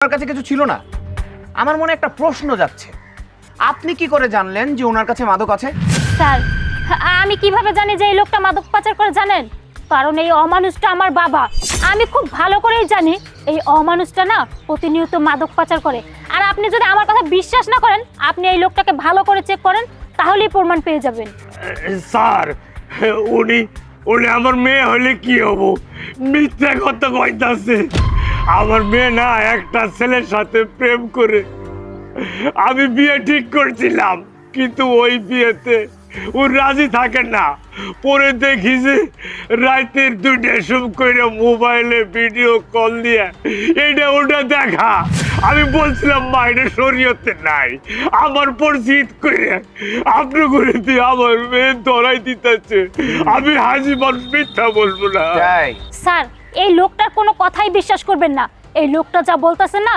ওনার কাছে কিছু ছিল না? আমার মনে একটা প্রশ্ন যাচ্ছে, আপনি কি করে জানলেন যে ওনার কাছে মাদক আছে? স্যার, আমি কিভাবে জানি যে এই লোকটা মাদক পাচার করে জানেন? কারণ এই অমানুষটা আমার বাবা। আমি খুব ভালো করেই জানি এই অমানুষটা না প্রতিনিয়ত মাদক পাচার করে। আর আপনি যদি আমার কথা বিশ্বাস না করেন, আপনি এই লোকটাকে ভালো করে চেক করেন, তাহলেই প্রমাণ পেয়ে যাবেন। স্যার, উনি উনি আমার মেয়ে হলে কি হবো? মিথ্যা কথা কইতাছে। আমার মেয়ে না একটা ছেলের সাথে প্রেম করে আমি বিয়ে ঠিক করছিলাম, কিন্তু ওই বিয়েতে ও রাজি থাকে না। পরে দেখি যে রাতের 2টার সময় করে মোবাইলে ভিডিও কল দিয়ে এইটা ওটা দেখা। আমি বলছিলাম মা এটা শরীয়তে নাই, আমার পরিচিত করে আপনি করে দিয়ে আমার মেয়ে ধরাই দিতেছে। আমি হাজি মানুষ, মিথ্যা বলবো না। তাই? স্যার, এই লোকটার কোনো কথাই বিশ্বাস করবেন না। এই লোকটা যা বলতেছে না